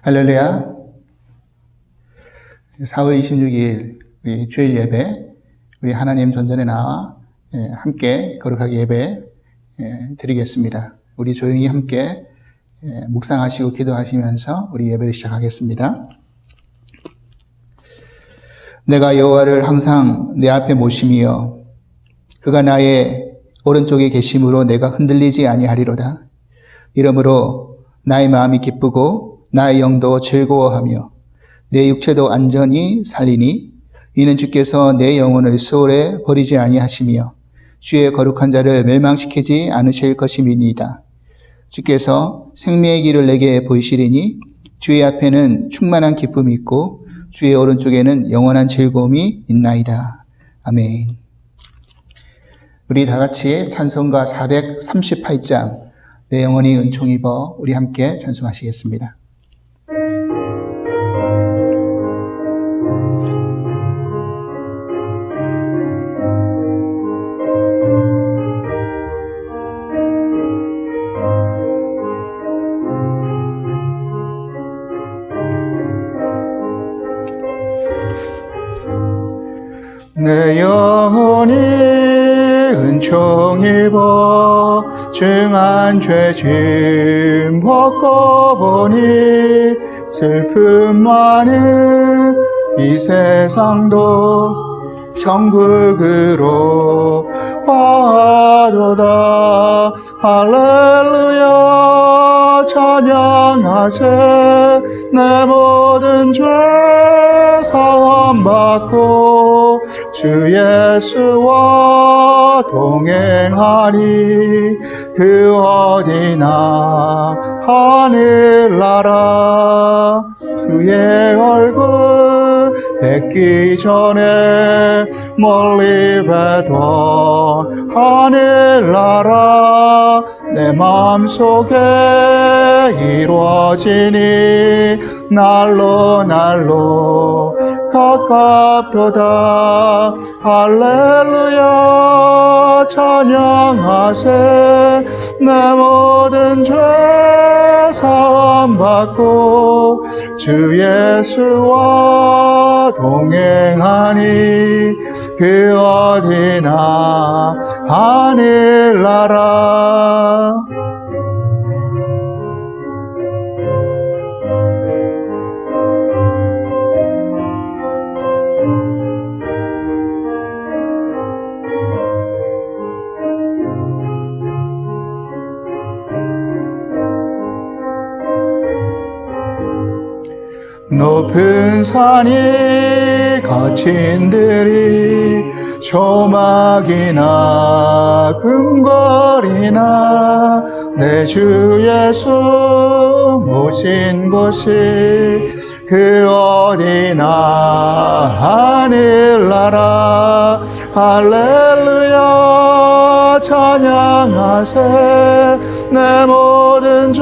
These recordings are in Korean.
할렐루야. 4월 26일 우리 주일 예배, 우리 하나님 전전에 나와 함께 거룩하게 예배 드리겠습니다. 우리 조용히 함께 묵상하시고 기도하시면서 우리 예배를 시작하겠습니다. 내가 여호와를 항상 내 앞에 모심이여 그가 나의 오른쪽에 계심으로 내가 흔들리지 아니하리로다. 이러므로 나의 마음이 기쁘고 나의 영도 즐거워하며 내 육체도 안전히 살리니 이는 주께서 내 영혼을 수월에 버리지 아니하시며 주의 거룩한 자를 멸망시키지 않으실 것임이니이다. 주께서 생명의 길을 내게 보이시리니 주의 앞에는 충만한 기쁨이 있고 주의 오른쪽에는 영원한 즐거움이 있나이다. 아멘. 우리 다 같이 찬송가 438장 내 영혼이 은총 입어 우리 함께 찬송하시겠습니다. 내 영혼이 은총 입어 중한 죄짐 벗고 보니 슬픔 많은 이 세상도 천국으로 와도다. 할렐루야 찬양하세. 내 모든 죄 사함 받고 주 예수와 동행하니 그 어디나 하늘나라. 주의 얼굴 뵙기 전에 멀리 뵈던 하늘나라 내 마음속에 이루어지니 날로 날로 가깝도다. 할렐루야 찬양하세. 내 모든 죄 사함 받고 주 예수와 동행하니 그 어디나 하늘나라. 높은 산이 거친들이 조막이나 금거리나 내 주 예수 모신 곳이 그 어디나 하늘나라. 할렐루야 찬양하세. 내 모든 죄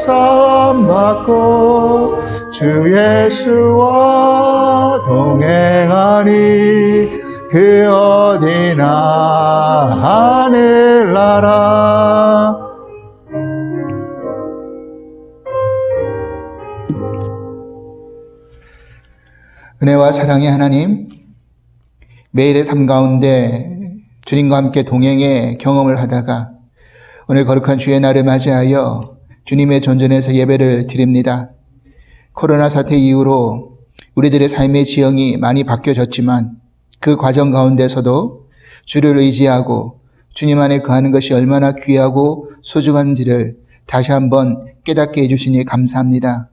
사함 받고 주 예수와 동행하니 그 어디나 하늘나라. 은혜와 사랑의 하나님, 매일의 삶 가운데 주님과 함께 동행의 경험을 하다가 오늘 거룩한 주의 날을 맞이하여 주님의 전전에서 예배를 드립니다. 코로나 사태 이후로 우리들의 삶의 지형이 많이 바뀌어졌지만 그 과정 가운데서도 주를 의지하고 주님 안에 거하는 것이 얼마나 귀하고 소중한지를 다시 한번 깨닫게 해주시니 감사합니다.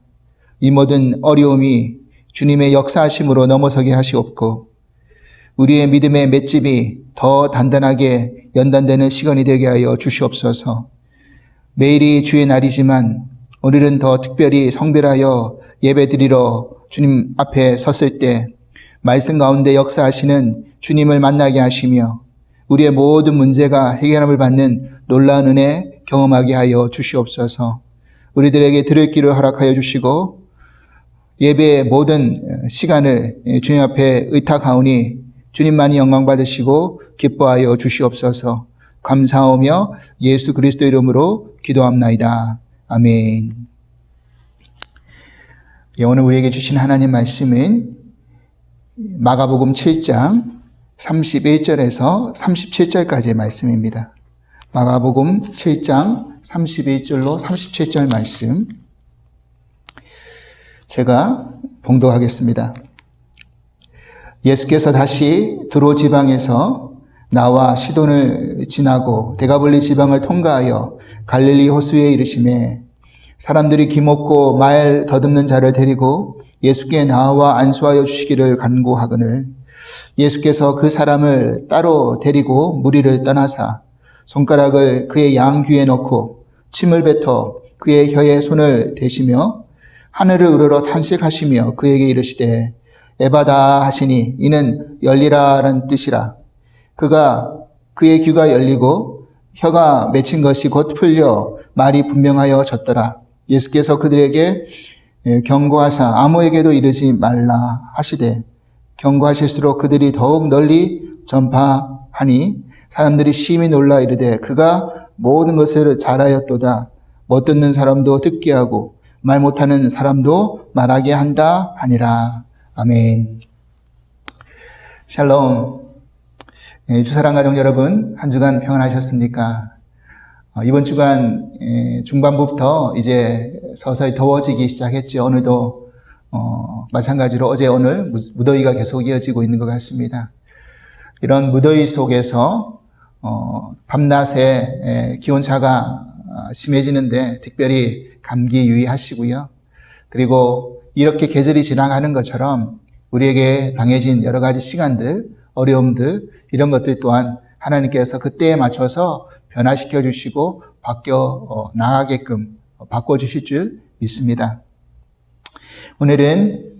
이 모든 어려움이 주님의 역사하심으로 넘어서게 하시옵고 우리의 믿음의 맷집이 더 단단하게 연단되는 시간이 되게 하여 주시옵소서. 매일이 주의 날이지만 오늘은 더 특별히 성별하여 예배드리러 주님 앞에 섰을 때 말씀 가운데 역사하시는 주님을 만나게 하시며 우리의 모든 문제가 해결함을 받는 놀라운 은혜 경험하게 하여 주시옵소서. 우리들에게 들을 길을 허락하여 주시고 예배의 모든 시간을 주님 앞에 의탁하오니 주님만이 영광 받으시고 기뻐하여 주시옵소서. 감사하며 예수 그리스도 이름으로 기도합나이다. 아멘. 오늘 우리에게 주신 하나님 말씀은 마가복음 7장 31절에서 37절까지의 말씀입니다. 마가복음 7장 31절로 37절 말씀 제가 봉독하겠습니다. 예수께서 다시 두로 지방에서 나와 시돈을 지나고 데가볼리 지방을 통과하여 갈릴리 호수에 이르시매 사람들이 기먹고 말 더듬는 자를 데리고 예수께 나와 안수하여 주시기를 간구하거늘 예수께서 그 사람을 따로 데리고 무리를 떠나사 손가락을 그의 양귀에 넣고 침을 뱉어 그의 혀에 손을 대시며 하늘을 우러러 탄식하시며 그에게 이르시되 에바다 하시니 이는 열리라라는 뜻이라. 그가 그의 귀가 열리고 혀가 맺힌 것이 곧 풀려 말이 분명하여 졌더라. 예수께서 그들에게 경고하사 아무에게도 이르지 말라 하시되 경고하실수록 그들이 더욱 널리 전파하니 사람들이 심히 놀라 이르되 그가 모든 것을 잘하였도다. 못 듣는 사람도 듣게 하고 말 못하는 사람도 말하게 한다 하니라. 아멘. 샬롬. 주사랑 가족 여러분, 한 주간 평안하셨습니까? 이번 주간 중반부부터 이제 서서히 더워지기 시작했죠. 오늘도 마찬가지로 어제 오늘 무더위가 계속 이어지고 있는 것 같습니다. 이런 무더위 속에서 밤낮에 기온차가 심해지는데 특별히 감기 유의하시고요. 그리고 이렇게 계절이 지나가는 것처럼 우리에게 당해진 여러 가지 시간들, 어려움들 이런 것들 또한 하나님께서 그때에 맞춰서 변화시켜 주시고 바뀌어 나가게끔 바꿔주실 줄 믿습니다. 오늘은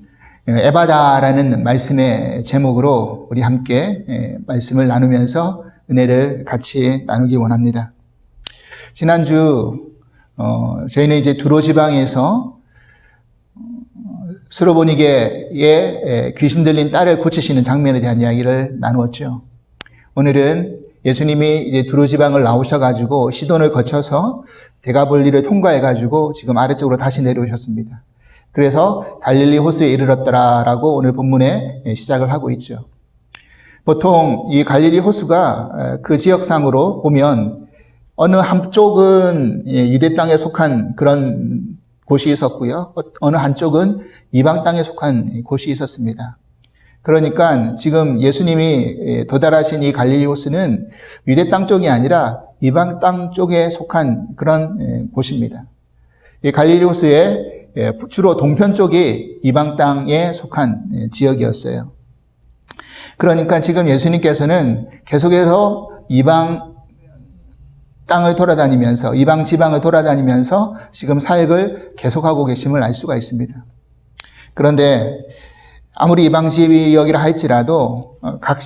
에바다라는 말씀의 제목으로 우리 함께 말씀을 나누면서 은혜를 같이 나누기 원합니다. 지난주 저희는 이제 두로 지방에서 스로보니게의 귀신 들린 딸을 고치시는 장면에 대한 이야기를 나누었죠. 오늘은 예수님이 이제 두로 지방을 나오셔가지고 시돈을 거쳐서 데가볼리를 통과해가지고 지금 아래쪽으로 다시 내려오셨습니다. 그래서 갈릴리 호수에 이르렀더라라고 오늘 본문에 시작을 하고 있죠. 보통 이 갈릴리 호수가 그 지역상으로 보면 어느 한쪽은 유대 땅에 속한 그런 곳이 있었고요. 어느 한쪽은 이방 땅에 속한 곳이 있었습니다. 그러니까 지금 예수님이 도달하신 이 갈릴리 호수는 유대 땅 쪽이 아니라 이방 땅 쪽에 속한 그런 곳입니다. 이 갈릴리 호수의 주로 동편 쪽이 이방 땅에 속한 지역이었어요. 그러니까 지금 예수님께서는 계속해서 이방 땅을 돌아다니면서 이방 지방을 돌아다니면서 지금 사역을 계속하고 계심을 알 수가 있습니다. 그런데 아무리 이방 지역이라 할지라도 각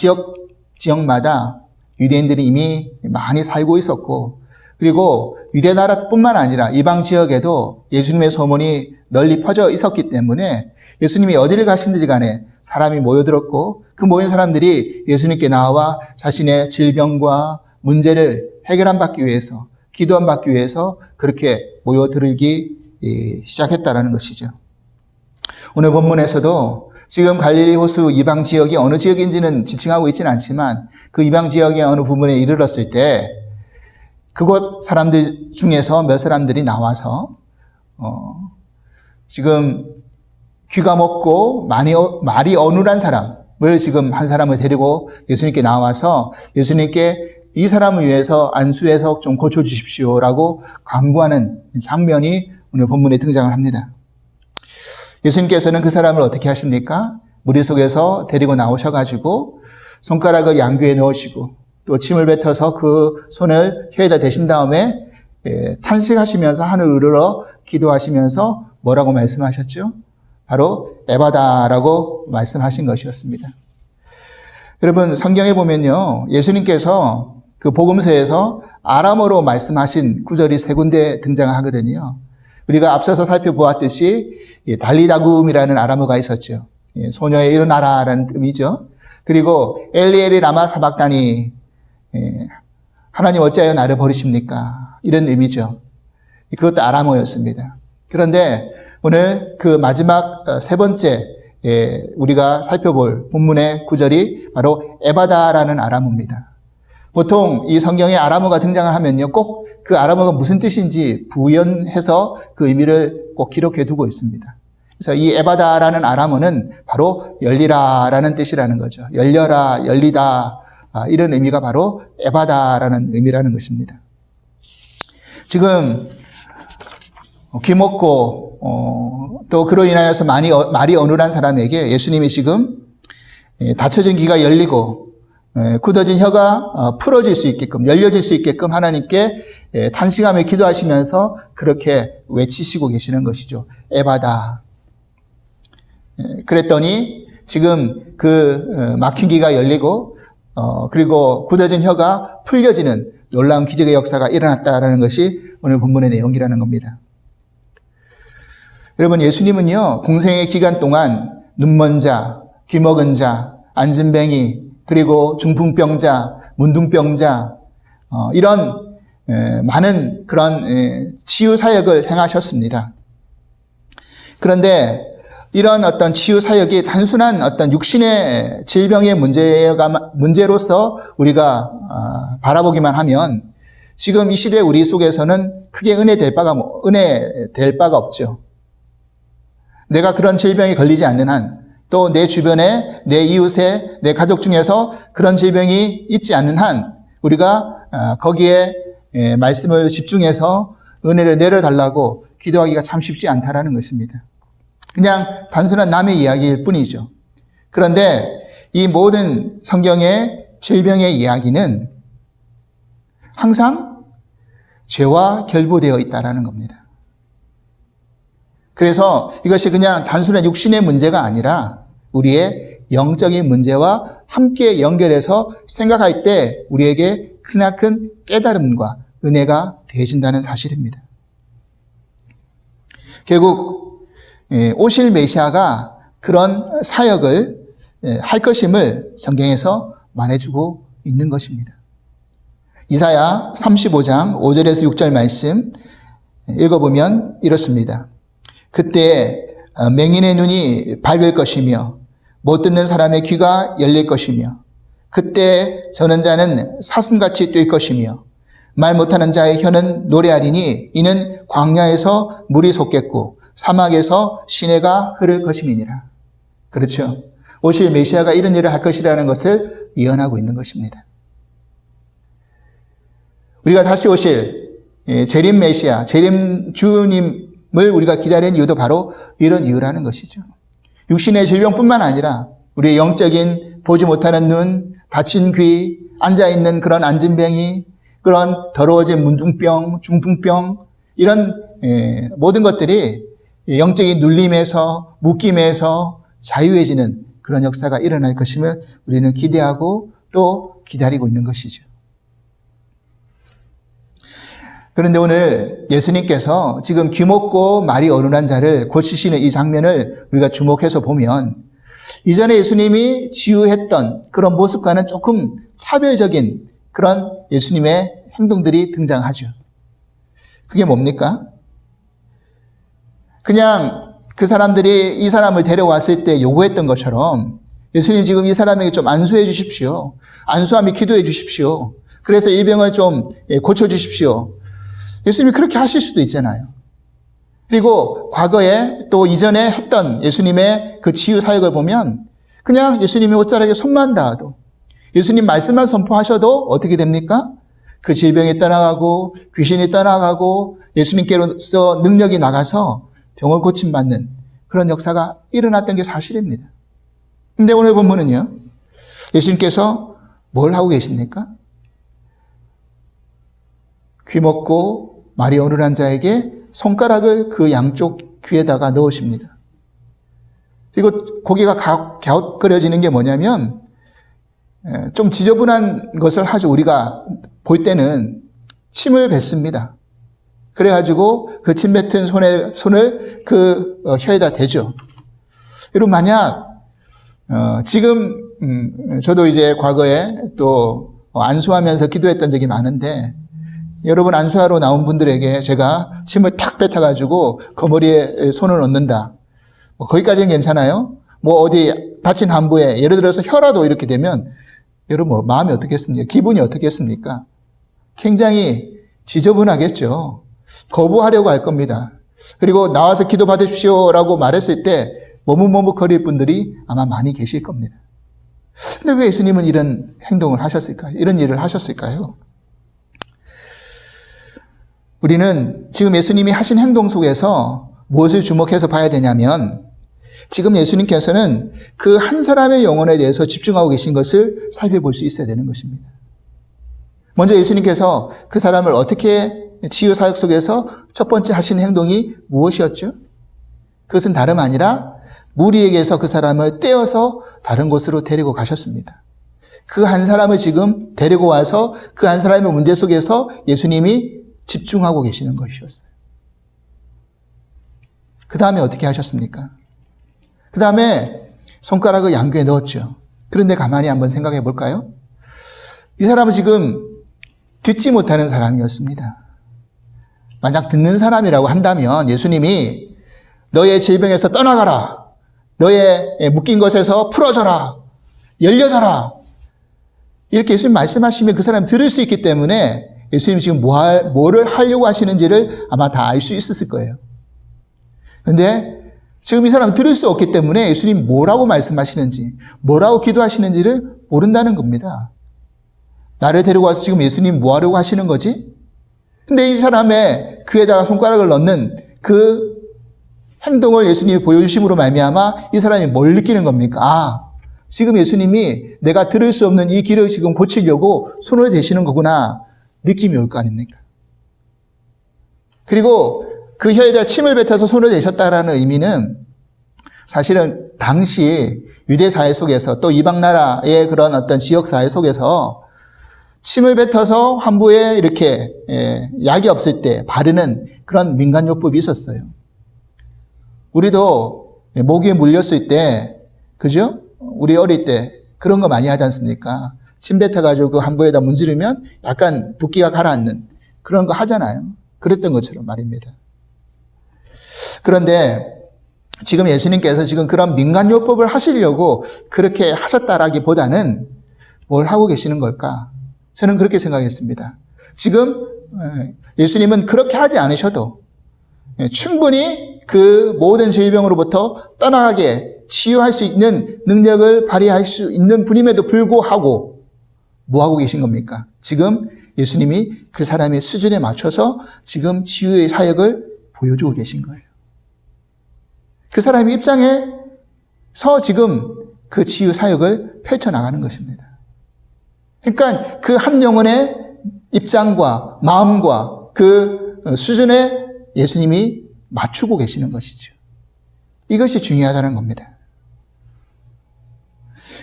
지역마다 유대인들이 이미 많이 살고 있었고 그리고 유대 나라뿐만 아니라 이방 지역에도 예수님의 소문이 널리 퍼져 있었기 때문에 예수님이 어디를 가신지 간에 사람이 모여들었고 그 모인 사람들이 예수님께 나와 자신의 질병과 문제를 해결함 받기 위해서 기도함 받기 위해서 그렇게 모여들기 시작했다라는 것이죠. 오늘 본문에서도 지금 갈릴리 호수 이방 지역이 어느 지역인지는 지칭하고 있지는 않지만 그 이방 지역의 어느 부분에 이르렀을 때 그곳 사람들 중에서 몇 사람들이 나와서 지금 귀가 먹고 말이 어눌한 사람을 지금 한 사람을 데리고 예수님께 나와서 예수님께 이 사람을 위해서 안수해서 좀 고쳐주십시오라고 간구하는 장면이 오늘 본문에 등장을 합니다. 예수님께서는 그 사람을 어떻게 하십니까? 무리 속에서 데리고 나오셔가지고 손가락을 양귀에 넣으시고 또 침을 뱉어서 그 손을 혀에다 대신 다음에 탄식하시면서 하늘 우러러 기도하시면서 뭐라고 말씀하셨죠? 바로 에바다라고 말씀하신 것이었습니다. 여러분 성경에 보면요. 예수님께서 그 복음서에서 아람어로 말씀하신 구절이 세 군데 등장하거든요. 우리가 앞서서 살펴보았듯이 달리다굼이라는 아람어가 있었죠. 소녀의 일어나라라는 의미죠. 그리고 엘리엘이 라마 사박다니 하나님 어찌하여 나를 버리십니까? 이런 의미죠. 그것도 아람어였습니다. 그런데 오늘 그 마지막 세 번째 우리가 살펴볼 본문의 구절이 바로 에바다라는 아람어입니다. 보통 이 성경에 아람어가 등장을 하면요, 꼭 그 아람어가 무슨 뜻인지 부연해서 그 의미를 꼭 기록해 두고 있습니다. 그래서 이 에바다라는 아람어는 바로 열리라라는 뜻이라는 거죠. 열려라, 열리다, 이런 의미가 바로 에바다라는 의미라는 것입니다. 지금 귀먹고 또 그로 인하여서 말이 어눌한 사람에게 예수님이 지금 닫혀진 귀가 열리고 굳어진 혀가 풀어질 수 있게끔, 열려질 수 있게끔 하나님께 탄식하며 기도하시면서 그렇게 외치시고 계시는 것이죠. 에바다. 그랬더니 지금 그 막힌 귀가 열리고 그리고 굳어진 혀가 풀려지는 놀라운 기적의 역사가 일어났다라는 것이 오늘 본문의 내용이라는 겁니다. 여러분, 예수님은요, 공생의 기간 동안 눈먼 자, 귀먹은 자, 안진뱅이, 그리고 중풍병자, 문둥병자, 이런 많은 그런 치유 사역을 행하셨습니다. 그런데 이런 어떤 치유 사역이 단순한 어떤 육신의 질병의 문제로서 우리가 바라보기만 하면 지금 이 시대 우리 속에서는 크게 은혜 될 바가 없죠. 내가 그런 질병이 걸리지 않는 한, 또 내 주변에, 내 이웃에, 내 가족 중에서 그런 질병이 있지 않는 한, 우리가 거기에 말씀을 집중해서 은혜를 내려달라고 기도하기가 참 쉽지 않다라는 것입니다. 그냥 단순한 남의 이야기일 뿐이죠. 그런데 이 모든 성경의 질병의 이야기는 항상 죄와 결부되어 있다는 겁니다. 그래서 이것이 그냥 단순한 육신의 문제가 아니라 우리의 영적인 문제와 함께 연결해서 생각할 때 우리에게 크나큰 깨달음과 은혜가 되어진다는 사실입니다. 결국 오실 메시아가 그런 사역을 할 것임을 성경에서 말해주고 있는 것입니다. 이사야 35장 5절에서 6절 말씀 읽어보면 이렇습니다. 그때 맹인의 눈이 밝을 것이며 못 듣는 사람의 귀가 열릴 것이며 그때 저는 자는 사슴같이 뛸 것이며 말 못하는 자의 혀는 노래하리니 이는 광야에서 물이 솟겠고 사막에서 시내가 흐를 것임이니라. 그렇죠. 오실 메시아가 이런 일을 할 것이라는 것을 예언하고 있는 것입니다. 우리가 다시 오실 재림 메시아, 재림 주님을 우리가 기다리는 이유도 바로 이런 이유라는 것이죠. 육신의 질병뿐만 아니라 우리의 영적인 보지 못하는 눈, 다친 귀, 앉아있는 그런 안진뱅이, 그런 더러워진 문둥병, 중풍병, 이런 모든 것들이 영적인 눌림에서, 묶임에서 자유해지는 그런 역사가 일어날 것임을 우리는 기대하고 또 기다리고 있는 것이죠. 그런데 오늘 예수님께서 지금 귀먹고 말이 어눌한 자를 고치시는 이 장면을 우리가 주목해서 보면 이전에 예수님이 치유했던 그런 모습과는 조금 차별적인 그런 예수님의 행동들이 등장하죠. 그게 뭡니까? 그냥 그 사람들이 이 사람을 데려왔을 때 요구했던 것처럼 예수님 지금 이 사람에게 좀 안수해 주십시오. 안수하며 기도해 주십시오. 그래서 일병을 좀 고쳐주십시오. 예수님이 그렇게 하실 수도 있잖아요. 그리고 과거에 또 이전에 했던 예수님의 그 치유 사역을 보면 그냥 예수님이 옷자락에 손만 닿아도 예수님 말씀만 선포하셔도 어떻게 됩니까? 그 질병이 떠나가고 귀신이 떠나가고 예수님께로서 능력이 나가서 병을 고침받는 그런 역사가 일어났던 게 사실입니다. 근데 오늘 본문은요, 예수님께서 뭘 하고 계십니까? 귀먹고 말이 어눌한 자에게 손가락을 그 양쪽 귀에다가 넣으십니다. 그리고 고개가 갸웃거려지는 게 뭐냐면 좀 지저분한 것을 아주 우리가 볼 때는 침을 뱉습니다. 그래가지고 그 침 뱉은 손을 그 혀에다 대죠. 여러분 만약 지금 저도 이제 과거에 또 안수하면서 기도했던 적이 많은데 여러분 안수하러 나온 분들에게 제가 침을 탁 뱉어가지고 거머리에 손을 얹는다. 거기까지는 괜찮아요. 어디 다친 함부에 예를 들어서 혀라도 이렇게 되면 여러분 마음이 어떻겠습니까? 기분이 어떻겠습니까? 굉장히 지저분하겠죠. 거부하려고 할 겁니다. 그리고 나와서 기도 받으십시오라고 말했을 때 머뭇머뭇거릴 분들이 아마 많이 계실 겁니다. 근데 왜 예수님은 이런 행동을 하셨을까요? 이런 일을 하셨을까요? 우리는 지금 예수님이 하신 행동 속에서 무엇을 주목해서 봐야 되냐면 지금 예수님께서는 그 한 사람의 영혼에 대해서 집중하고 계신 것을 살펴볼 수 있어야 되는 것입니다. 먼저 예수님께서 그 사람을 어떻게 치유 사역 속에서 첫 번째 하신 행동이 무엇이었죠? 그것은 다름 아니라 무리에게서 그 사람을 떼어서 다른 곳으로 데리고 가셨습니다. 그 한 사람을 지금 데리고 와서 그 한 사람의 문제 속에서 예수님이 집중하고 계시는 것이었어요. 그 다음에 어떻게 하셨습니까? 그 다음에 손가락을 양귀에 넣었죠. 그런데 가만히 한번 생각해 볼까요? 이 사람은 지금 듣지 못하는 사람이었습니다. 만약 듣는 사람이라고 한다면 예수님이 너의 질병에서 떠나가라. 너의 묶인 것에서 풀어져라. 열려져라. 이렇게 예수님 말씀하시면 그 사람이 들을 수 있기 때문에 예수님이 지금 뭐를 하려고 하시는지를 아마 다 알 수 있었을 거예요. 그런데 지금 이 사람은 들을 수 없기 때문에 예수님이 뭐라고 말씀하시는지, 뭐라고 기도하시는지를 모른다는 겁니다. 나를 데리고 와서 지금 예수님 뭐 하려고 하시는 거지? 근데 이 사람의 귀에다가 손가락을 넣는 그 행동을 예수님이 보여주심으로 말미암아 이 사람이 뭘 느끼는 겁니까? 지금 예수님이 내가 들을 수 없는 이 귀를 지금 고치려고 손을 대시는 거구나. 느낌이 올 거 아닙니까? 그리고 그 혀에다 침을 뱉어서 손을 대셨다라는 의미는 사실은 당시 유대 사회 속에서 또 이방 나라의 그런 어떤 지역 사회 속에서 침을 뱉어서 환부에 이렇게 약이 없을 때 바르는 그런 민간요법이 있었어요. 우리도 모기에 물렸을 때, 그죠? 우리 어릴 때 그런 거 많이 하지 않습니까? 침 뱉어가지고 그 환부에다 문지르면 약간 붓기가 가라앉는 그런 거 하잖아요. 그랬던 것처럼 말입니다. 그런데 지금 예수님께서 지금 그런 민간요법을 하시려고 그렇게 하셨다라기보다는 뭘 하고 계시는 걸까? 저는 그렇게 생각했습니다. 지금 예수님은 그렇게 하지 않으셔도 충분히 그 모든 질병으로부터 떠나게 치유할 수 있는 능력을 발휘할 수 있는 분임에도 불구하고 뭐 하고 계신 겁니까? 지금 예수님이 그 사람의 수준에 맞춰서 지금 치유의 사역을 보여주고 계신 거예요. 그 사람의 입장에서 지금 그 치유 사역을 펼쳐나가는 것입니다. 그러니까 그 한 영혼의 입장과 마음과 그 수준에 예수님이 맞추고 계시는 것이죠. 이것이 중요하다는 겁니다.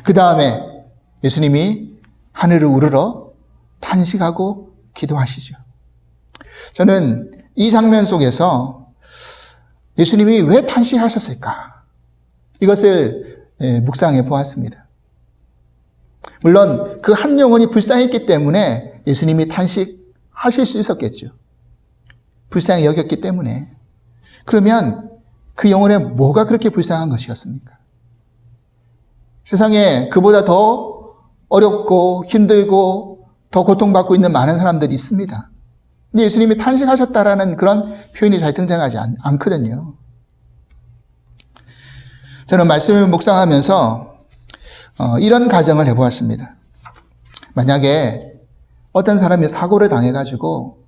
그 다음에 예수님이 하늘을 우러러 탄식하고 기도하시죠. 저는 이 장면 속에서 예수님이 왜 탄식하셨을까? 이것을 묵상해 보았습니다. 물론 그 한 영혼이 불쌍했기 때문에 예수님이 탄식하실 수 있었겠죠. 불쌍히 여겼기 때문에. 그러면 그 영혼에 뭐가 그렇게 불쌍한 것이었습니까? 세상에 그보다 더 어렵고 힘들고 더 고통받고 있는 많은 사람들이 있습니다. 근데 예수님이 탄식하셨다라는 그런 표현이 잘 등장하지 않거든요. 저는 말씀을 묵상하면서 이런 가정을 해보았습니다. 만약에 어떤 사람이 사고를 당해가지고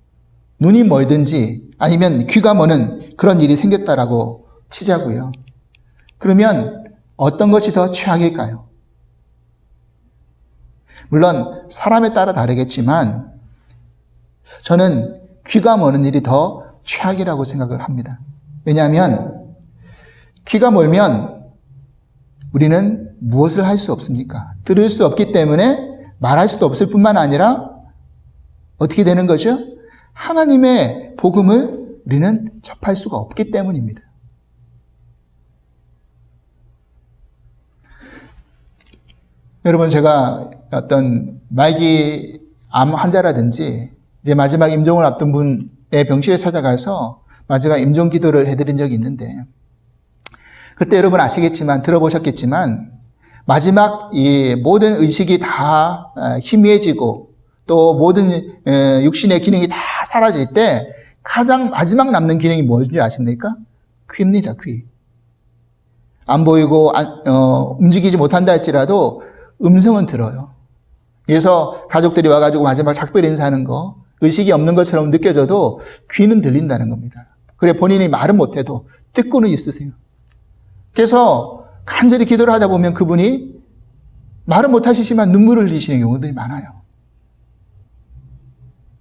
눈이 멀든지 아니면 귀가 머는 그런 일이 생겼다라고 치자고요. 그러면 어떤 것이 더 최악일까요? 물론 사람에 따라 다르겠지만 저는 귀가 머는 일이 더 최악이라고 생각을 합니다. 왜냐하면 귀가 멀면 우리는 무엇을 할 수 없습니까? 들을 수 없기 때문에 말할 수도 없을 뿐만 아니라 어떻게 되는 거죠? 하나님의 복음을 우리는 접할 수가 없기 때문입니다. 여러분, 제가 어떤 말기 암 환자라든지 이제 마지막 임종을 앞둔 분의 병실에 찾아가서 마지막 임종 기도를 해드린 적이 있는데, 그때 여러분 아시겠지만, 들어보셨겠지만, 마지막 이 모든 의식이 다 희미해지고, 또 모든 육신의 기능이 다 사라질 때 가장 마지막 남는 기능이 무엇인지 아십니까? 귀입니다, 귀. 안 보이고 움직이지 못한다 할지라도 음성은 들어요. 그래서 가족들이 와가지고 마지막 작별 인사하는 거, 의식이 없는 것처럼 느껴져도 귀는 들린다는 겁니다. 그래 본인이 말은 못해도 듣고는 있으세요. 그래서 간절히 기도를 하다 보면 그분이 말은 못하시지만 눈물을 흘리시는 경우들이 많아요.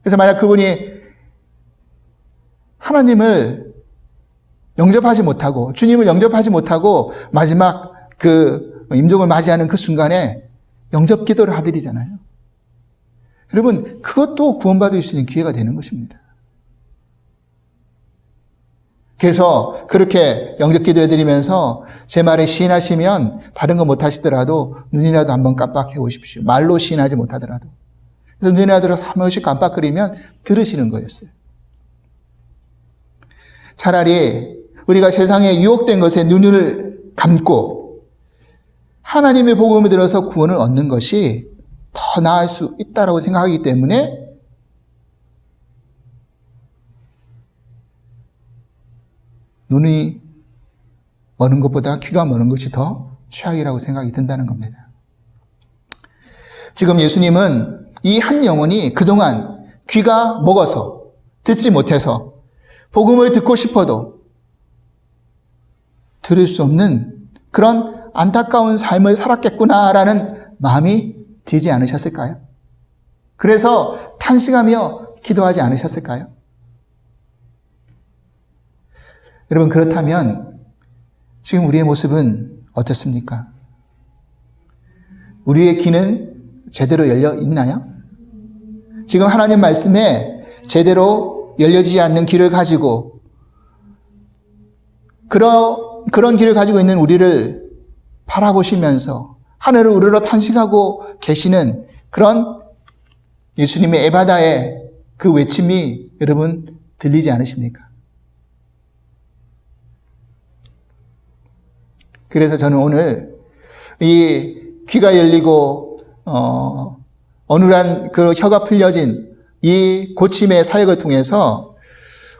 그래서 만약 그분이 하나님을 영접하지 못하고, 주님을 영접하지 못하고 마지막 그 임종을 맞이하는 그 순간에 영접 기도를 하드리잖아요. 여러분, 그것도 구원받을 수 있는 기회가 되는 것입니다. 그래서 그렇게 영접 기도해드리면서 제 말에 시인하시면 다른 거 못하시더라도 눈이라도 한번 깜빡해 보십시오. 말로 시인하지 못하더라도. 그래서 눈이라도 한 번씩 깜빡거리면 들으시는 거였어요. 차라리 우리가 세상에 유혹된 것에 눈을 감고 하나님의 복음을 들어서 구원을 얻는 것이 더 나을 수 있다고 생각하기 때문에 눈이 머는 것보다 귀가 머는 것이 더 최악이라고 생각이 든다는 겁니다. 지금 예수님은 이 한 영혼이 그동안 귀가 먹어서 듣지 못해서 복음을 듣고 싶어도 들을 수 없는 그런 안타까운 삶을 살았겠구나라는 마음이 들지 않으셨을까요? 그래서 탄식하며 기도하지 않으셨을까요? 여러분, 그렇다면 지금 우리의 모습은 어떻습니까? 우리의 귀는 제대로 열려 있나요? 지금 하나님 말씀에 제대로 열려지지 않는 귀를 가지고 그런 귀를 가지고 있는 우리를 바라보시면서 하늘을 우러러 탄식하고 계시는 그런 예수님의 에바다의 그 외침이 여러분 들리지 않으십니까? 그래서 저는 오늘 이 귀가 열리고 어눌한 그 혀가 풀려진 이 고침의 사역을 통해서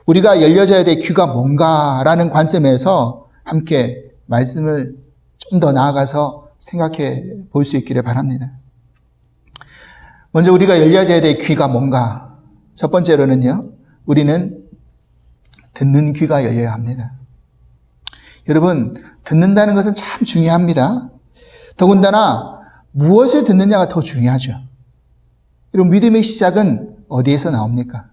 우리가 열려져야 될 귀가 뭔가라는 관점에서 함께 말씀을 좀 더 나아가서 생각해 볼 수 있기를 바랍니다. 먼저 우리가 열려져야 될 귀가 뭔가? 첫 번째로는요, 우리는 듣는 귀가 열려야 합니다. 여러분, 듣는다는 것은 참 중요합니다. 더군다나 무엇을 듣느냐가 더 중요하죠. 여러분, 믿음의 시작은 어디에서 나옵니까?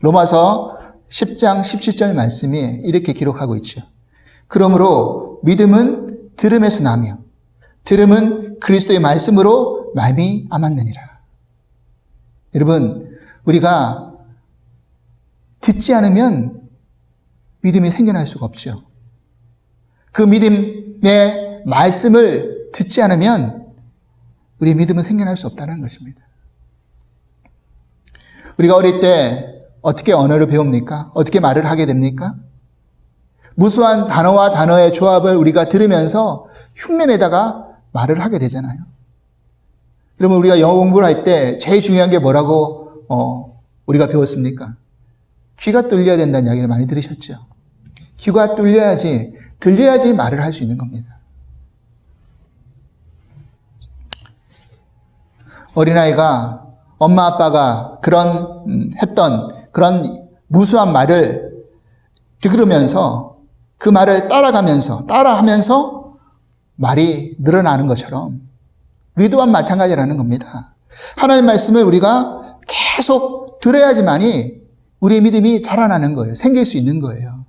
로마서 10장 17절 말씀이 이렇게 기록하고 있죠. 그러므로 믿음은 들음에서 나며 들음은 그리스도의 말씀으로 말미암았느니라. 여러분, 우리가 듣지 않으면 믿음이 생겨날 수가 없죠. 그 믿음의 말씀을 듣지 않으면 우리의 믿음은 생겨날 수 없다는 것입니다. 우리가 어릴 때 어떻게 언어를 배웁니까? 어떻게 말을 하게 됩니까? 무수한 단어와 단어의 조합을 우리가 들으면서 흉내내다가 말을 하게 되잖아요. 그러면 우리가 영어 공부를 할 때 제일 중요한 게 뭐라고 우리가 배웠습니까? 귀가 뚫려야 된다는 이야기를 많이 들으셨죠. 귀가 뚫려야지, 들려야지 말을 할 수 있는 겁니다. 어린아이가 엄마 아빠가 했던 그런 무수한 말을 들으면서 그 말을 따라하면서 말이 늘어나는 것처럼 우리 또한 마찬가지라는 겁니다. 하나님 말씀을 우리가 계속 들어야지만이 우리의 믿음이 자라나는 거예요. 생길 수 있는 거예요.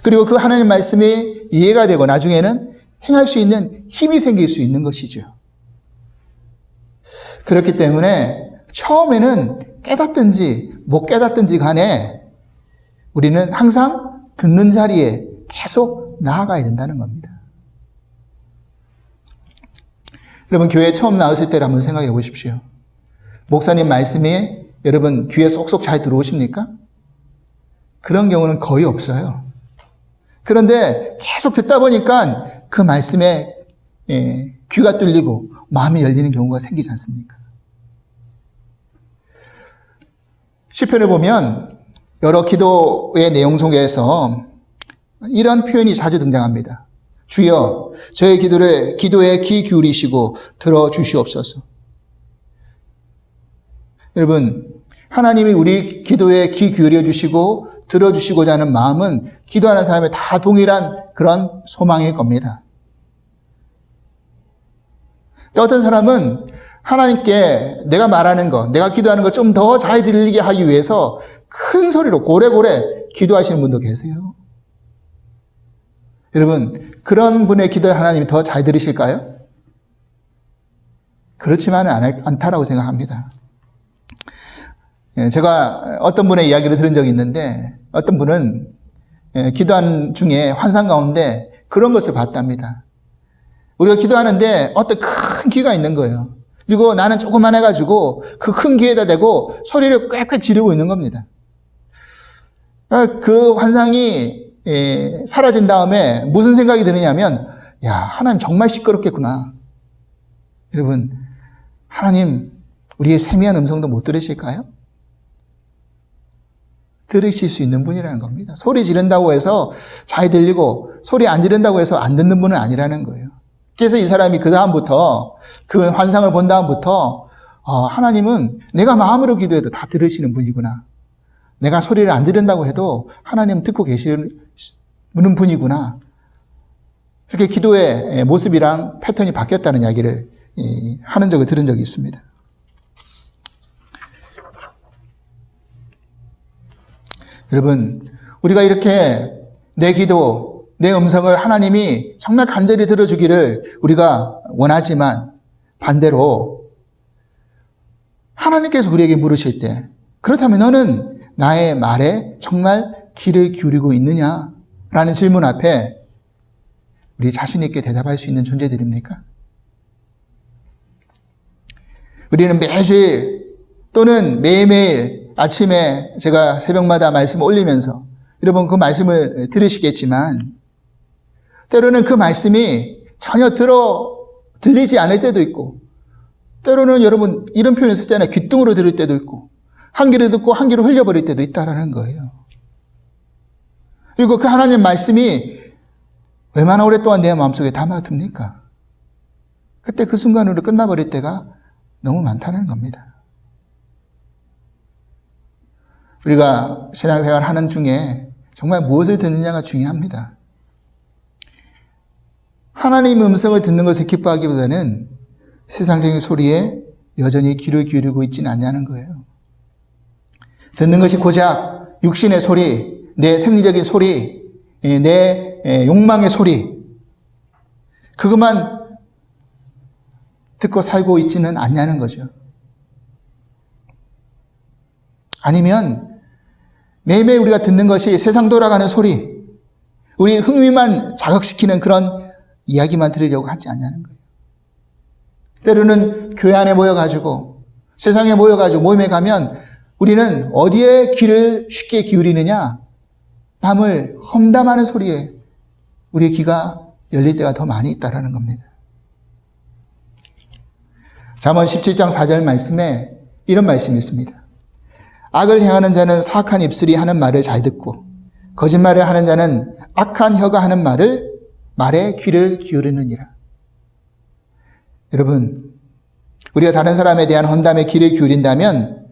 그리고 그 하나님 말씀이 이해가 되고 나중에는 행할 수 있는 힘이 생길 수 있는 것이죠. 그렇기 때문에 처음에는 깨닫든지 못 깨닫든지 간에 우리는 항상 듣는 자리에 계속 나아가야 된다는 겁니다. 여러분, 교회에 처음 나왔을 때를 한번 생각해 보십시오. 목사님 말씀이 여러분 귀에 쏙쏙 잘 들어오십니까? 그런 경우는 거의 없어요. 그런데 계속 듣다 보니까 그 말씀에 귀가 뚫리고 마음이 열리는 경우가 생기지 않습니까? 시편을 보면 여러 기도의 내용 속에서 이런 표현이 자주 등장합니다. 주여 저의 기도에 귀 기울이시고 들어주시옵소서. 여러분 하나님이 우리 기도에 귀 기울여 주시고 들어주시고자 하는 마음은 기도하는 사람의 다 동일한 그런 소망일 겁니다. 어떤 사람은 하나님께 내가 말하는 것, 내가 기도하는 것 좀 더 잘 들리게 하기 위해서 큰 소리로 고래고래 기도하시는 분도 계세요. 여러분, 그런 분의 기도를 하나님이 더 잘 들으실까요? 그렇지만은 않다라고 생각합니다. 제가 어떤 분의 이야기를 들은 적이 있는데 어떤 분은 기도하는 중에 환상 가운데 그런 것을 봤답니다. 우리가 기도하는데 어떤 큰 귀가 있는 거예요. 그리고 나는 조그만해가지고 그 큰 귀에다 대고 소리를 꽥꽥 지르고 있는 겁니다. 그 환상이 사라진 다음에 무슨 생각이 드느냐면 야, 하나님 정말 시끄럽겠구나. 여러분, 하나님 우리의 세미한 음성도 못 들으실까요? 들으실 수 있는 분이라는 겁니다. 소리 지른다고 해서 잘 들리고 소리 안 지른다고 해서 안 듣는 분은 아니라는 거예요. 그래서 이 사람이 그 다음부터 그 환상을 본 다음부터 하나님은 내가 마음으로 기도해도 다 들으시는 분이구나. 내가 소리를 안 지른다고 해도 하나님 듣고 계시는 분이구나. 이렇게 기도의 모습이랑 패턴이 바뀌었다는 이야기를 하는 적을 들은 적이 있습니다. 여러분, 우리가 이렇게 내 기도, 내 음성을 하나님이 정말 간절히 들어주기를 우리가 원하지만 반대로 하나님께서 우리에게 물으실 때 그렇다면 너는 나의 말에 정말 귀를 기울이고 있느냐라는 질문 앞에 우리 자신 있게 대답할 수 있는 존재들입니까? 우리는 매주일 또는 매일매일 아침에 제가 새벽마다 말씀을 올리면서 여러분 그 말씀을 들으시겠지만 때로는 그 말씀이 전혀 들리지 않을 때도 있고 때로는 여러분 이런 표현을 쓰잖아요. 귓등으로 들을 때도 있고 한 귀로 듣고 한 귀로 흘려버릴 때도 있다라는 거예요. 그리고 그 하나님 말씀이 얼마나 오랫동안 내 마음속에 담아둡니까? 그때 그 순간으로 끝나버릴 때가 너무 많다는 겁니다. 우리가 신앙생활 하는 중에 정말 무엇을 듣느냐가 중요합니다. 하나님의 음성을 듣는 것을 기뻐하기보다는 세상적인 소리에 여전히 귀를 기울이고 있지는 않냐는 거예요. 듣는 것이 고작 육신의 소리, 내 생리적인 소리, 내 욕망의 소리, 그것만 듣고 살고 있지는 않냐는 거죠. 아니면 매일매일 우리가 듣는 것이 세상 돌아가는 소리, 우리 흥미만 자극시키는 그런 이야기만 들으려고 하지 않냐는 거예요. 때로는 교회 안에 모여가지고 세상에 모여가지고 모임에 가면 우리는 어디에 귀를 쉽게 기울이느냐? 남을 험담하는 소리에 우리의 귀가 열릴 때가 더 많이 있다는 겁니다. 잠언 17장 4절 말씀에 이런 말씀이 있습니다. 악을 행하는 자는 사악한 입술이 하는 말을 잘 듣고 거짓말을 하는 자는 악한 혀가 하는 말에 귀를 기울이느니라. 여러분, 우리가 다른 사람에 대한 험담에 귀를 기울인다면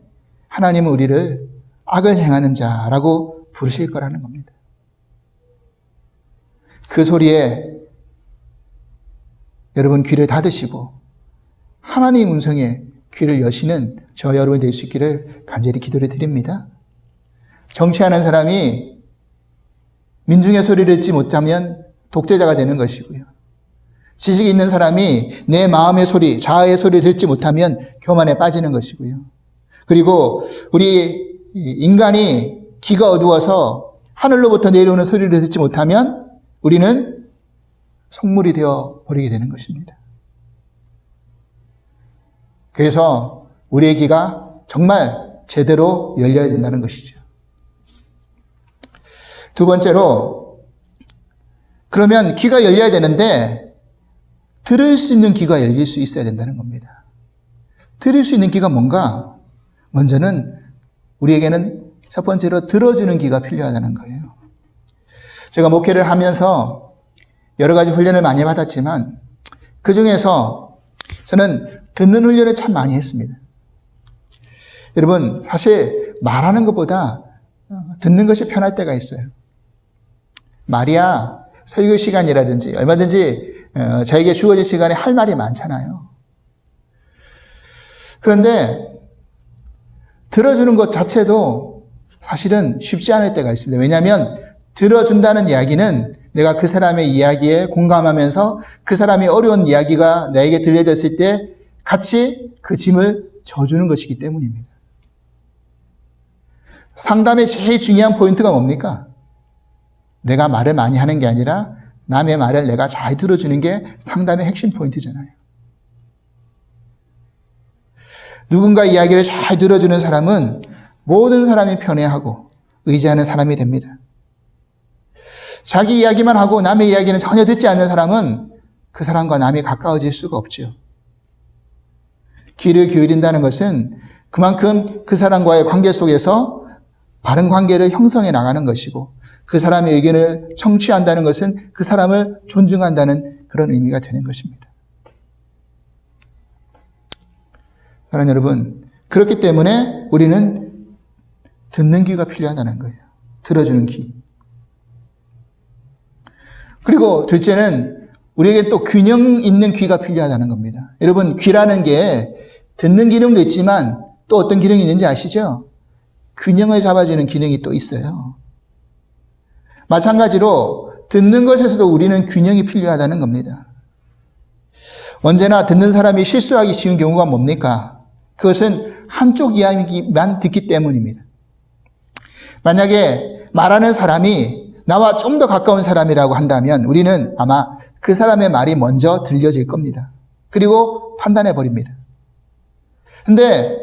하나님은 우리를 악을 행하는 자라고 부르실 거라는 겁니다. 그 소리에 여러분 귀를 닫으시고 하나님 음성에 귀를 여시는 저 여러분이 될 수 있기를 간절히 기도를 드립니다. 정치하는 사람이 민중의 소리를 듣지 못하면 독재자가 되는 것이고요. 지식이 있는 사람이 내 마음의 소리, 자아의 소리를 듣지 못하면 교만에 빠지는 것이고요. 그리고 우리 인간이 귀가 어두워서 하늘로부터 내려오는 소리를 듣지 못하면 우리는 속물이 되어 버리게 되는 것입니다. 그래서 우리의 귀가 정말 제대로 열려야 된다는 것이죠. 두 번째로, 그러면 귀가 열려야 되는데 들을 수 있는 귀가 열릴 수 있어야 된다는 겁니다. 들을 수 있는 귀가 뭔가? 먼저는 우리에게는 첫 번째로 들어주는 귀가 필요하다는 거예요. 제가 목회를 하면서 여러 가지 훈련을 많이 받았지만 그 중에서 저는 듣는 훈련을 참 많이 했습니다. 여러분, 사실 말하는 것보다 듣는 것이 편할 때가 있어요. 말이야 설교 시간이라든지 얼마든지 저에게 주어진 시간에 할 말이 많잖아요. 그런데 들어주는 것 자체도 사실은 쉽지 않을 때가 있습니다. 왜냐하면 들어준다는 이야기는 내가 그 사람의 이야기에 공감하면서 그 사람이 어려운 이야기가 나에게 들려졌을 때 같이 그 짐을 져주는 것이기 때문입니다. 상담의 제일 중요한 포인트가 뭡니까? 내가 말을 많이 하는 게 아니라 남의 말을 내가 잘 들어주는 게 상담의 핵심 포인트잖아요. 누군가 이야기를 잘 들어주는 사람은 모든 사람이 편애하고 의지하는 사람이 됩니다. 자기 이야기만 하고 남의 이야기는 전혀 듣지 않는 사람은 그 사람과 남이 가까워질 수가 없죠. 귀를 기울인다는 것은 그만큼 그 사람과의 관계 속에서 바른 관계를 형성해 나가는 것이고 그 사람의 의견을 청취한다는 것은 그 사람을 존중한다는 그런 의미가 되는 것입니다. 사랑하는 여러분, 그렇기 때문에 우리는 듣는 귀가 필요하다는 거예요. 들어주는 귀. 그리고 둘째는 우리에게 또 균형 있는 귀가 필요하다는 겁니다. 여러분, 귀라는 게 듣는 기능도 있지만 또 어떤 기능이 있는지 아시죠? 균형을 잡아주는 기능이 또 있어요. 마찬가지로 듣는 것에서도 우리는 균형이 필요하다는 겁니다. 언제나 듣는 사람이 실수하기 쉬운 경우가 뭡니까? 그것은 한쪽 이야기만 듣기 때문입니다. 만약에 말하는 사람이 나와 좀 더 가까운 사람이라고 한다면 우리는 아마 그 사람의 말이 먼저 들려질 겁니다. 그리고 판단해 버립니다. 근데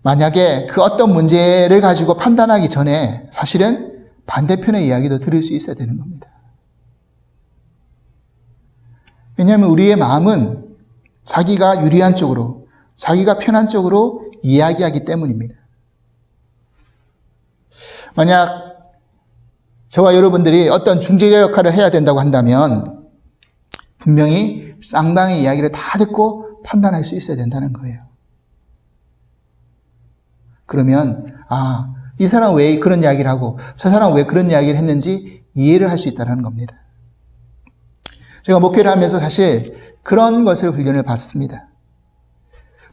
만약에 그 어떤 문제를 가지고 판단하기 전에 사실은 반대편의 이야기도 들을 수 있어야 되는 겁니다. 왜냐하면 우리의 마음은 자기가 유리한 쪽으로, 자기가 편한 쪽으로 이야기하기 때문입니다. 만약 저와 여러분들이 어떤 중재자 역할을 해야 된다고 한다면 분명히 쌍방의 이야기를 다 듣고 판단할 수 있어야 된다는 거예요. 그러면 이 사람 왜 그런 이야기를 하고 저 사람 왜 그런 이야기를 했는지 이해를 할 수 있다는 겁니다. 제가 목회를 하면서 사실 그런 것을 훈련을 받습니다.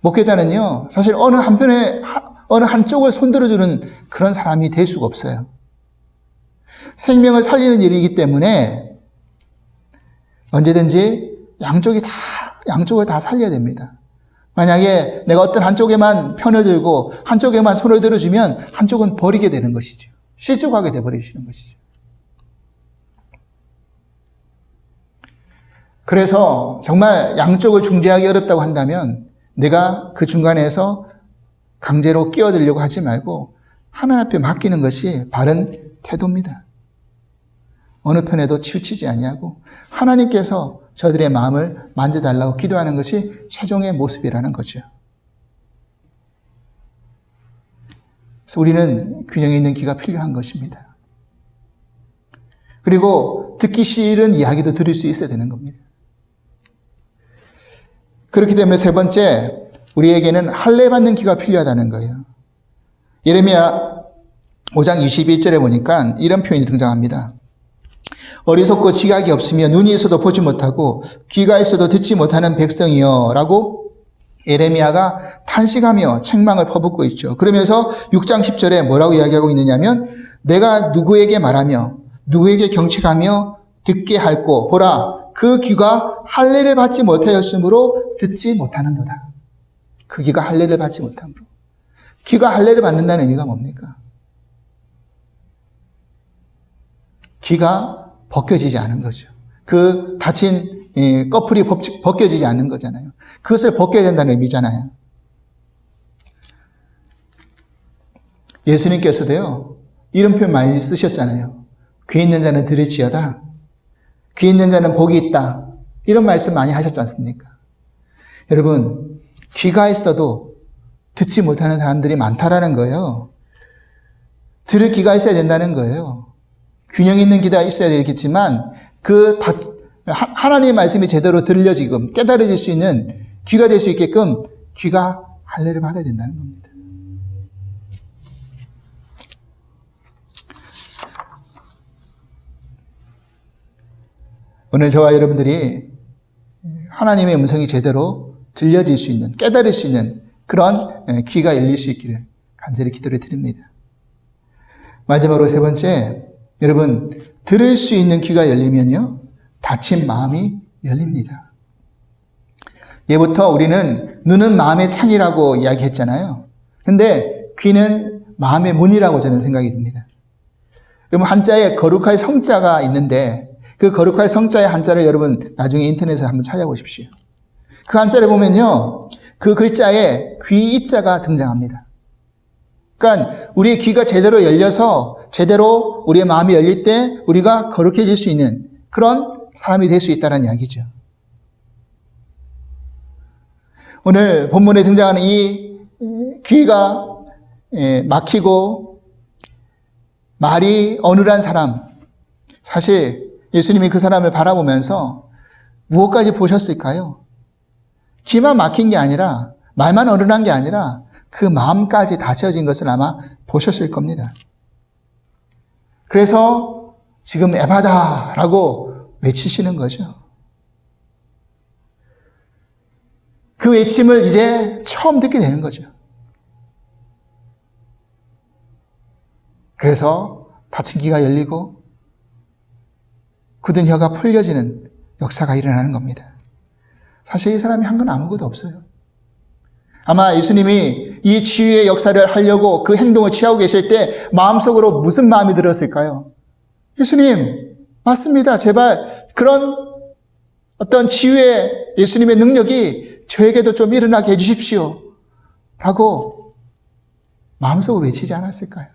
목회자는요, 사실 어느 한쪽을 손들어주는 그런 사람이 될 수가 없어요. 생명을 살리는 일이기 때문에 언제든지 양쪽을 다 살려야 됩니다. 만약에 내가 어떤 한쪽에만 편을 들고 한쪽에만 손을 들어주면 한쪽은 버리게 되는 것이죠. 실족하게 되어버리시는 것이죠. 그래서 정말 양쪽을 중재하기 어렵다고 한다면 내가 그 중간에서 강제로 끼어들려고 하지 말고 하나님 앞에 맡기는 것이 바른 태도입니다. 어느 편에도 치우치지 아니하고 하나님께서 저들의 마음을 만져달라고 기도하는 것이 최종의 모습이라는 거죠. 그래서 우리는 균형 있는 귀가 필요한 것입니다. 그리고 듣기 싫은 이야기도 들을 수 있어야 되는 겁니다. 그렇기 때문에 세 번째, 우리에게는 할례받는 귀가 필요하다는 거예요. 예레미야 5장 21절에 보니까 이런 표현이 등장합니다. 어리석고 지각이 없으며 눈이 있어도 보지 못하고 귀가 있어도 듣지 못하는 백성이여 라고 예레미야가 탄식하며 책망을 퍼붓고 있죠. 그러면서 6장 10절에 뭐라고 이야기하고 있느냐면 내가 누구에게 말하며 누구에게 경책하며 듣게 할꼬 보라 그 귀가 할례를 받지 못하였으므로 듣지 못하는도다. 그 귀가 할례를 받지 못함으로. 귀가 할례를 받는다는 의미가 뭡니까? 귀가 벗겨지지 않은 거죠. 그 닫힌 꺼풀이 벗겨지지 않는 거잖아요. 그것을 벗겨야 된다는 의미잖아요. 예수님께서도요, 이런 표현 많이 쓰셨잖아요. 귀 있는 자는 들을지어다. 귀 있는 자는 복이 있다. 이런 말씀 많이 하셨지 않습니까? 여러분, 귀가 있어도 듣지 못하는 사람들이 많다라는 거예요. 들을 귀가 있어야 된다는 거예요. 균형 있는 귀가 있어야 되겠지만 하나님의 말씀이 제대로 들려지고 깨달아질 수 있는 귀가 될 수 있게끔 귀가 할례를 받아야 된다는 겁니다. 오늘 저와 여러분들이 하나님의 음성이 제대로 들려질 수 있는, 깨달을 수 있는 그런 귀가 열릴 수 있기를 간절히 기도를 드립니다. 마지막으로 세 번째, 여러분, 들을 수 있는 귀가 열리면요, 닫힌 마음이 열립니다. 예부터 우리는 눈은 마음의 창이라고 이야기했잖아요. 근데 귀는 마음의 문이라고 저는 생각이 듭니다. 여러분, 한자에 거룩할 성자가 있는데 그 거룩할 성자의 한자를 여러분 나중에 인터넷에 한번 찾아보십시오. 그 한자를 보면요, 그 글자에 귀이자가 등장합니다. 그러니까 우리의 귀가 제대로 열려서 제대로 우리의 마음이 열릴 때 우리가 거룩해질 수 있는 그런 사람이 될 수 있다는 이야기죠. 오늘 본문에 등장하는 이 귀가 막히고 말이 어눌한 사람, 사실 예수님이 그 사람을 바라보면서 무엇까지 보셨을까요? 귀만 막힌 게 아니라, 말만 어른한 게 아니라 그 마음까지 닫혀진 것을 아마 보셨을 겁니다. 그래서 지금 에바다라고 외치시는 거죠. 그 외침을 이제 처음 듣게 되는 거죠. 그래서 닫힌 귀가 열리고 굳은 혀가 풀려지는 역사가 일어나는 겁니다. 사실 이 사람이 한 건 아무것도 없어요. 아마 예수님이 이 치유의 역사를 하려고 그 행동을 취하고 계실 때 마음속으로 무슨 마음이 들었을까요? 예수님, 맞습니다. 제발 그런 어떤 치유의 예수님의 능력이 저에게도 좀 일어나게 해주십시오. 라고 마음속으로 외치지 않았을까요?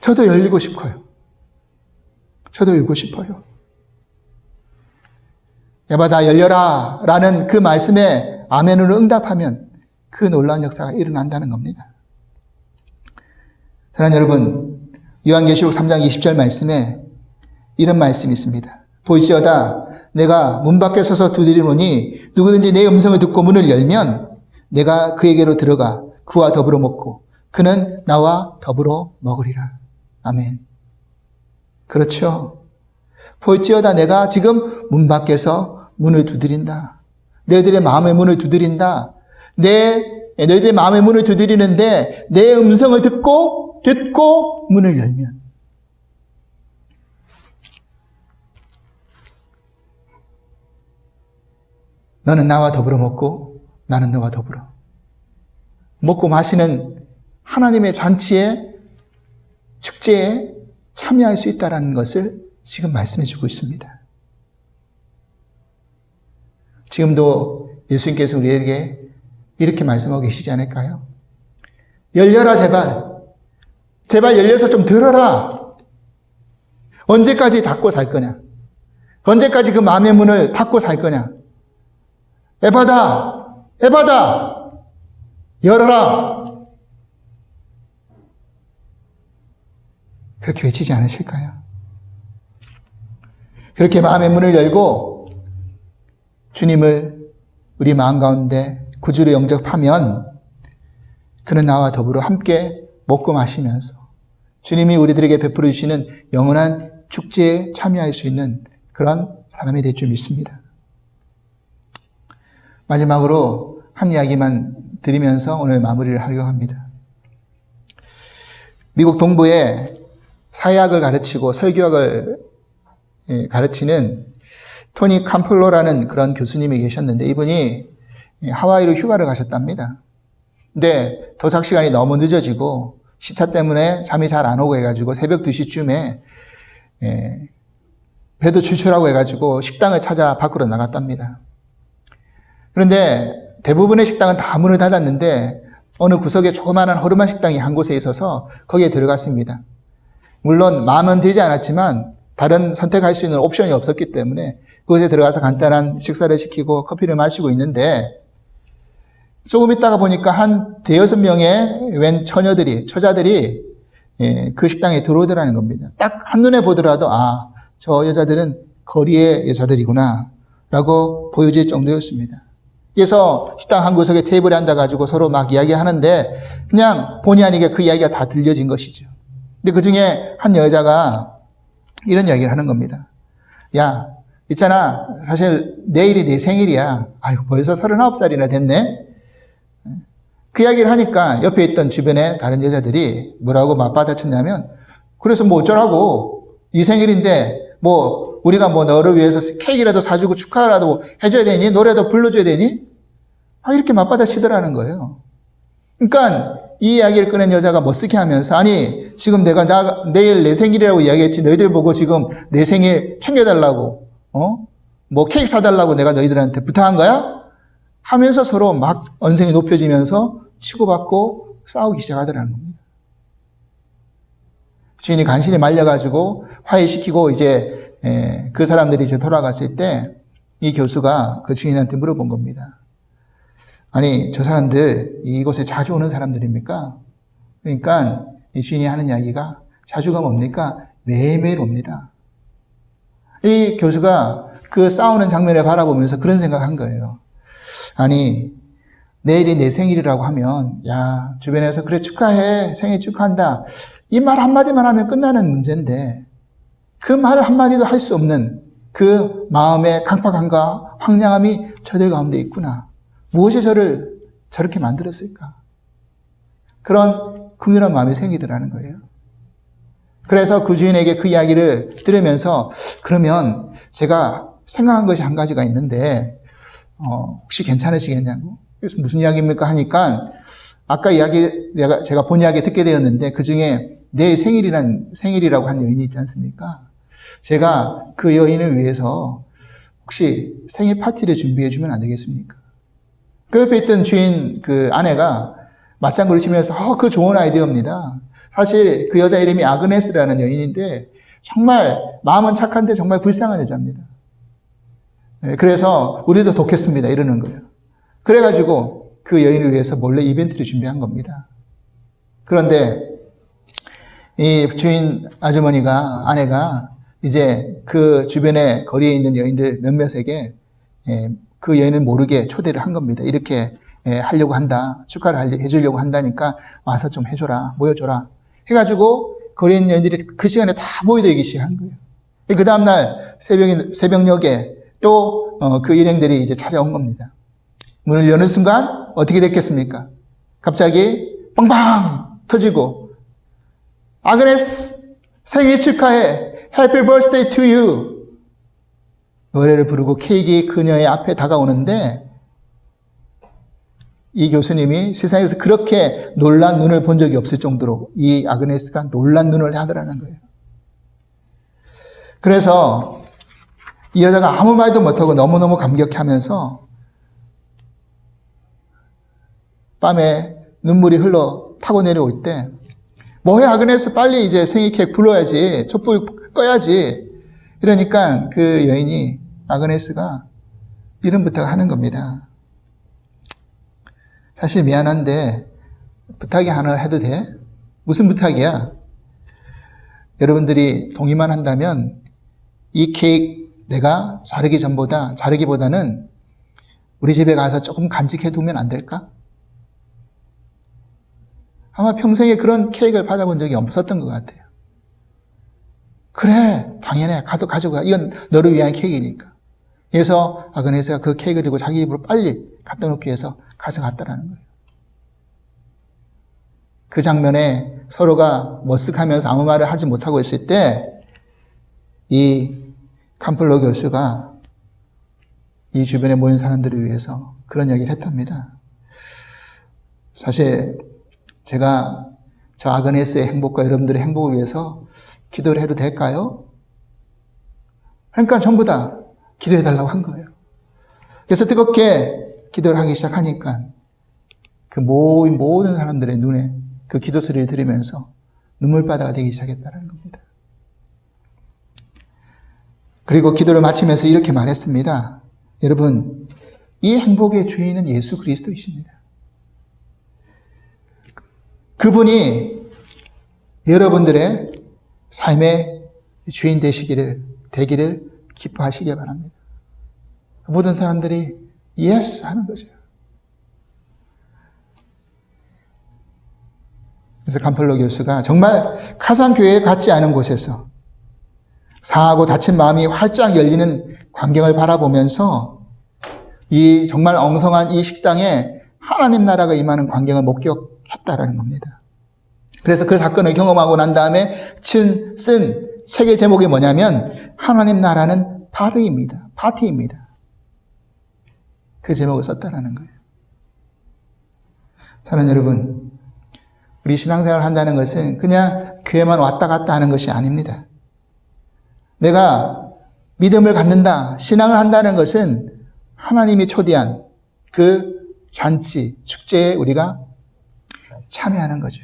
저도 열리고 싶어요. 저도 열고 싶어요. 에바다 열려라 라는 그 말씀에 아멘으로 응답하면 그 놀라운 역사가 일어난다는 겁니다. 사랑하는 여러분, 요한계시록 3장 20절 말씀에 이런 말씀이 있습니다. 보이지어다 내가 문 밖에 서서 두드리노니 누구든지 내 음성을 듣고 문을 열면 내가 그에게로 들어가 그와 더불어 먹고 그는 나와 더불어 먹으리라. 아멘. 그렇죠. 볼지어다 내가 지금 문 밖에서 문을 두드린다. 너희들의 마음의 문을 두드린다. 너희들의 마음의 문을 두드리는데 내 음성을 듣고 문을 열면 너는 나와 더불어 먹고 나는 너와 더불어 먹고 마시는 하나님의 잔치에 축제에 참여할 수 있다는 것을 지금 말씀해 주고 있습니다. 지금도 예수님께서 우리에게 이렇게 말씀하고 계시지 않을까요? 열려라 제발. 제발 열려서 좀 들어라. 언제까지 닫고 살 거냐? 언제까지 그 마음의 문을 닫고 살 거냐? 에바다! 에바다! 열어라! 그렇게 외치지 않으실까요? 그렇게 마음의 문을 열고 주님을 우리 마음 가운데 구주로 영접하면 그는 나와 더불어 함께 먹고 마시면서 주님이 우리들에게 베풀어 주시는 영원한 축제에 참여할 수 있는 그런 사람이 될 줄 믿습니다. 마지막으로 한 이야기만 드리면서 오늘 마무리를 하려고 합니다. 미국 동부에 사회학을 가르치고 설교학을 가르치는 토니 캄플로라는 그런 교수님이 계셨는데 이분이 하와이로 휴가를 가셨답니다. 근데 도착 시간이 너무 늦어지고 시차 때문에 잠이 잘 안 오고 해가지고 새벽 2시쯤에 배도 출출하고 해가지고 식당을 찾아 밖으로 나갔답니다. 그런데 대부분의 식당은 다 문을 닫았는데 어느 구석에 조그마한 허름한 식당이 한 곳에 있어서 거기에 들어갔습니다. 물론 마음은 들지 않았지만 다른 선택할 수 있는 옵션이 없었기 때문에 그곳에 들어가서 간단한 식사를 시키고 커피를 마시고 있는데 조금 있다가 보니까 한 대여섯 명의 웬 처자들이 그 식당에 들어오더라는 겁니다. 딱 한눈에 보더라도 아, 저 여자들은 거리의 여자들이구나 라고 보여질 정도였습니다. 그래서 식당 한 구석에 테이블에 앉아가지고 서로 막 이야기하는데 그냥 본의 아니게 그 이야기가 다 들려진 것이죠. 근데 그 중에 한 여자가 이런 이야기를 하는 겁니다. 야, 있잖아. 사실 내일이 내 생일이야. 아유, 벌써 39살이나 됐네. 그 이야기를 하니까 옆에 있던 주변에 다른 여자들이 뭐라고 맞받아쳤냐면 그래서 뭐 어쩌라고 네 생일인데 뭐 우리가 뭐 너를 위해서 케이크라도 사주고 축하라도 해줘야 되니? 노래도 불러줘야 되니? 이렇게 맞받아치더라는 거예요. 그러니까 이 이야기를 꺼낸 여자가 멋쓰게 하면서 아니 지금 내가 내일 내 생일이라고 이야기했지 너희들 보고 지금 내 생일 챙겨달라고 뭐 케이크 사달라고 내가 너희들한테 부탁한 거야? 하면서 서로 막 언성이 높여지면서 치고받고 싸우기 시작하더라는 겁니다. 주인이 간신히 말려가지고 화해시키고 이제 그 사람들이 이제 돌아갔을 때 이 교수가 그 주인한테 물어본 겁니다. 아니 저 사람들 이곳에 자주 오는 사람들입니까? 그러니까 이 주인이 하는 이야기가 자주가 뭡니까? 매일매일 옵니다. 이 교수가 그 싸우는 장면을 바라보면서 그런 생각한 거예요. 아니 내일이 내 생일이라고 하면 야 주변에서 그래 축하해 생일 축하한다 이 말 한마디만 하면 끝나는 문제인데 그 말 한마디도 할 수 없는 그 마음의 강팍함과 황량함이 저들 가운데 있구나. 무엇이 저를 저렇게 만들었을까? 그런 긍휼한 마음이 생기더라는 거예요. 그래서 그 주인에게 그 이야기를 들으면서 그러면 제가 생각한 것이 한 가지가 있는데 혹시 괜찮으시겠냐고. 그래서 무슨 이야기입니까 하니까 아까 제가 본 이야기 듣게 되었는데 그 중에 내일 생일이라고 한 여인이 있지 않습니까? 제가 그 여인을 위해서 혹시 생일 파티를 준비해 주면 안 되겠습니까? 그 옆에 있던 주인 그 아내가 맞장구를 치면서 그 좋은 아이디어입니다. 사실 그 여자 이름이 아그네스라는 여인인데 정말 마음은 착한데 정말 불쌍한 여자입니다. 그래서 우리도 돕겠습니다 이러는 거예요. 그래가지고 그 여인을 위해서 몰래 이벤트를 준비한 겁니다. 그런데 이 주인 아내가 이제 그 주변에 거리에 있는 여인들 몇몇에게 그 여인을 모르게 초대를 한 겁니다. 이렇게 하려고 한다. 축하를 해주려고 한다니까 와서 좀 해줘라. 모여줘라. 해가지고 거리에 있는 여인들이 그 시간에 다 모여들기 시작한 거예요. 그 다음날 새벽녘에 또 그 일행들이 이제 찾아온 겁니다. 문을 여는 순간 어떻게 됐겠습니까? 갑자기 빵빵 터지고 아그네스 생일 축하해. Happy birthday to you. 노래를 부르고 케이크 그녀의 앞에 다가오는데 이 교수님이 세상에서 그렇게 놀란 눈을 본 적이 없을 정도로 이 아그네스가 놀란 눈을 하더라는 거예요. 그래서 이 여자가 아무 말도 못하고 너무너무 감격해하면서 밤에 눈물이 흘러 타고 내려올 때 뭐해 아그네스 빨리 이제 생일 케이크 불러야지 촛불 꺼야지 이러니까 그 여인이 아그네스가 이런 부탁을 하는 겁니다. 사실 미안한데 부탁이 하나 해도 돼? 무슨 부탁이야? 여러분들이 동의만 한다면 이 케이크 내가 자르기보다는 우리 집에 가서 조금 간직해 두면 안 될까? 아마 평생에 그런 케이크를 받아본 적이 없었던 것 같아요. 그래, 당연해. 가져가. 이건 너를 위한 케이크니까. 그래서 아그네스가 그 케이크를 들고 자기 입으로 빨리 갖다 놓기 위해서 가져갔다라는 거예요. 그 장면에 서로가 머쓱하면서 아무 말을 하지 못하고 있을 때 이 캄플러 교수가 이 주변에 모인 사람들을 위해서 그런 이야기를 했답니다. 사실 제가 저 아그네스의 행복과 여러분들의 행복을 위해서 기도를 해도 될까요? 그러니까 전부 다 기도해달라고 한 거예요. 그래서 뜨겁게 기도를 하기 시작하니까 그 모든 사람들의 눈에 그 기도 소리를 들으면서 눈물바다가 되기 시작했다는 겁니다. 그리고 기도를 마치면서 이렇게 말했습니다. 여러분, 이 행복의 주인은 예수 그리스도이십니다. 그분이 여러분들의 삶의 주인 되기를 기뻐하시기 바랍니다. 모든 사람들이 예스 하는 거죠. 그래서 간폴로 교수가 정말 가상교회에 같지 않은 곳에서 상하고 다친 마음이 활짝 열리는 광경을 바라보면서 이 정말 엉성한 이 식당에 하나님 나라가 임하는 광경을 목격했다라는 겁니다. 그래서 그 사건을 경험하고 난 다음에 쓴 책의 제목이 뭐냐면 하나님 나라는 파티입니다. 그 제목을 썼다라는 거예요. 사랑하는 여러분, 우리 신앙생활을 한다는 것은 그냥 교회만 왔다 갔다 하는 것이 아닙니다. 내가 믿음을 갖는다, 신앙을 한다는 것은 하나님이 초대한 그 잔치, 축제에 우리가 참여하는 거죠.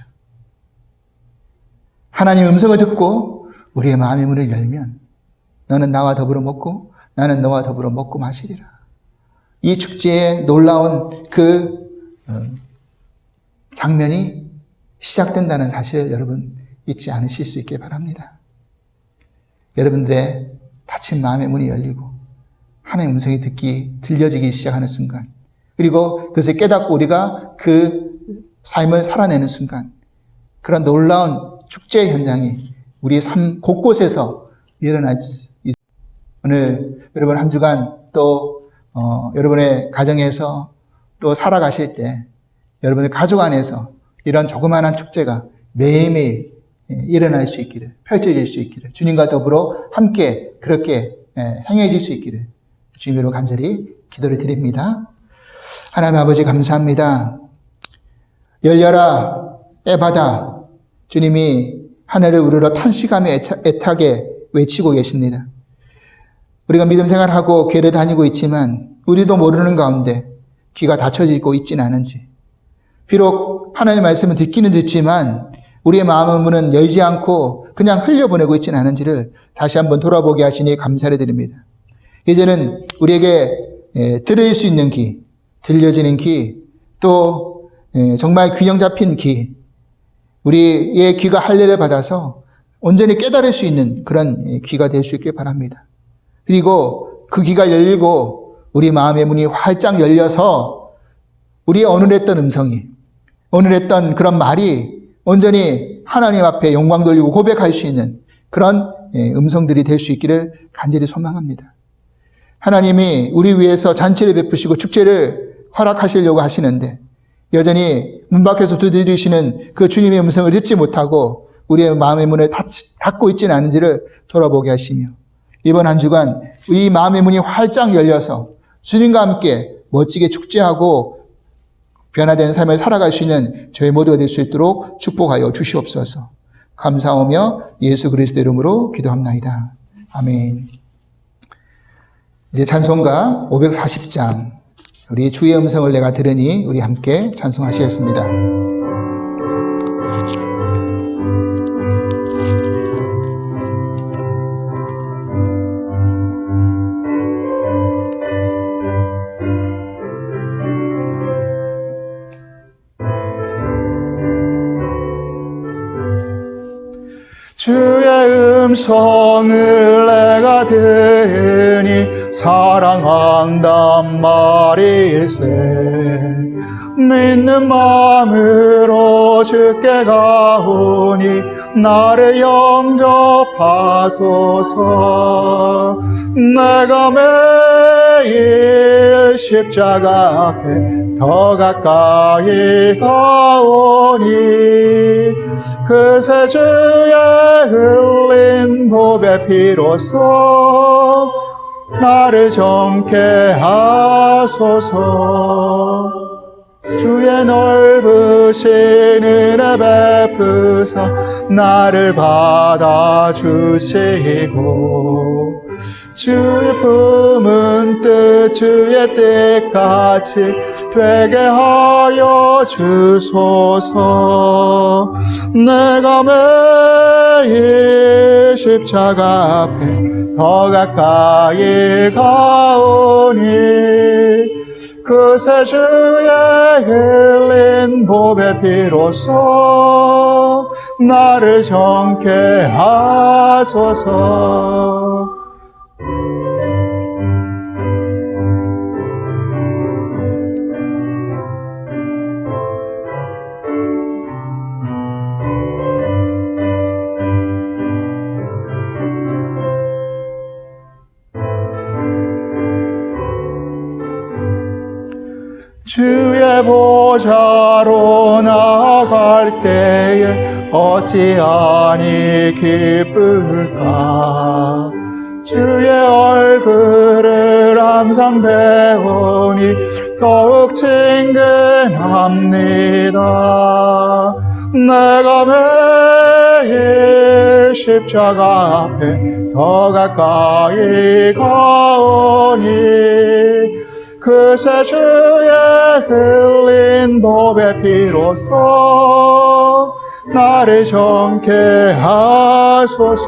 하나님의 음성을 듣고 우리의 마음의 문을 열면 너는 나와 더불어 먹고 나는 너와 더불어 먹고 마시리라. 이 축제의 놀라운 그 장면이 시작된다는 사실을 여러분 잊지 않으실 수 있길 바랍니다. 여러분들의 닫힌 마음의 문이 열리고 하나님의 음성이 들려지기 시작하는 순간, 그리고 그것을 깨닫고 우리가 그 삶을 살아내는 순간, 그런 놀라운 축제의 현장이 우리의 삶 곳곳에서 일어날 수 있습니다. 오늘 여러분 한 주간 또 여러분의 가정에서 또 살아가실 때 여러분의 가족 안에서 이런 조그마한 축제가 매일매일 일어날 수 있기를, 펼쳐질 수 있기를, 주님과 더불어 함께 그렇게 행해질 수 있기를 주님으로 간절히 기도를 드립니다. 하나님 아버지 감사합니다. 열려라 에바다, 주님이 하늘을 우러러 탄식하며 애타게 외치고 계십니다. 우리가 믿음 생활하고 교회를 다니고 있지만 우리도 모르는 가운데 귀가 닫혀지고 있지는 않은지, 비록 하나님의 말씀을 듣기는 듣지만 우리의 마음의 문은 열지 않고 그냥 흘려보내고 있지는 않은지를 다시 한번 돌아보게 하시니 감사를 드립니다. 이제는 우리에게 들을 수 있는 귀, 들려지는 귀, 또 정말 균형 잡힌 귀, 우리의 귀가 할례를 받아서 온전히 깨달을 수 있는 그런 귀가 될 수 있길 바랍니다. 그리고 그 귀가 열리고 우리 마음의 문이 활짝 열려서 우리의 어눌했던 음성이, 어눌했던 그런 말이 온전히 하나님 앞에 영광 돌리고 고백할 수 있는 그런 음성들이 될 수 있기를 간절히 소망합니다. 하나님이 우리 위해서 잔치를 베푸시고 축제를 허락하시려고 하시는데 여전히 문 밖에서 두드리시는 그 주님의 음성을 듣지 못하고 우리의 마음의 문을 닫고 있지는 않은지를 돌아보게 하시며, 이번 한 주간 이 마음의 문이 활짝 열려서 주님과 함께 멋지게 축제하고 변화된 삶을 살아갈 수 있는 저희 모두가 될 수 있도록 축복하여 주시옵소서. 감사하며 예수 그리스도 이름으로 기도합나이다. 아멘. 이제 찬송가 540장, 우리 주의 음성을 내가 들으니, 우리 함께 찬송하시겠습니다. 주의 음성을 내가 들으니 사랑한단 말일세. 믿는 마음으로 주께 가오니 나를 영접하소서. 내가 매일 십자가 앞에 더 가까이 가오니 그새 주의 흘린 보배 피로써 나를 정케 하소서. 주의 넓으신 은혜 베푸사 나를 받아주시고 주의 품은 뜻 주의 뜻같이 되게 하여 주소서. 내가 매일 십자가 앞에 더 가까이 가오니 그새 주의 흘린 보배 피로써 나를 정케 하소서. 주의 보좌로 나갈 때에 어찌하니 기쁠까. 주의 얼굴을 항상 배우니 더욱 친근합니다. 내가 매일 십자가 앞에 더 가까이 가오니 그새 주의 흘린 보배 피로써 나를 정케 하소서.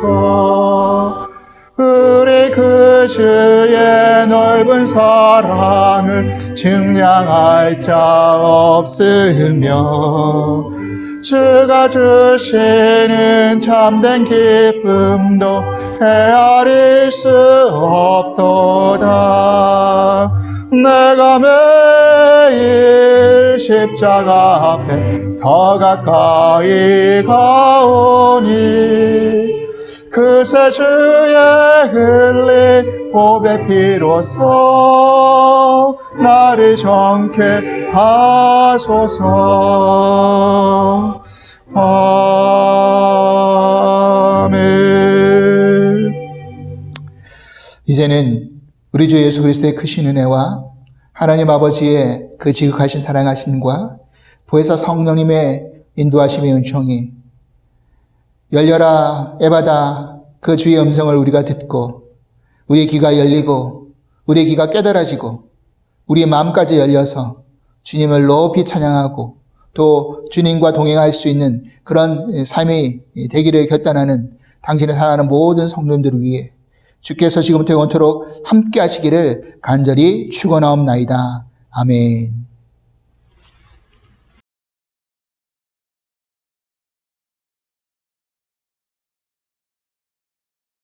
우리 그 주의 넓은 사랑을 증량할 자 없으며 주가 주시는 참된 기쁨도 헤아릴 수 없도다. 내가 매일 십자가 앞에 더 가까이 가오니 그새 주의 흘린 보배 피로써 나를 정케 하소서. 아멘. 이제는 우리 주 예수 그리스도의 크신 은혜와 하나님 아버지의 그 지극하신 사랑하심과 보혜사 성령님의 인도하심의 은총이 열려라 에바다 그 주의 음성을 우리가 듣고 우리의 귀가 열리고 우리의 귀가 깨달아지고 우리의 마음까지 열려서 주님을 높이 찬양하고 또 주님과 동행할 수 있는 그런 삶이 되기를 결단하는 당신의 사랑하는 모든 성도님들을 위해 주께서 지금부터 영원토록 함께 하시기를 간절히 축원하옵나이다. 아멘.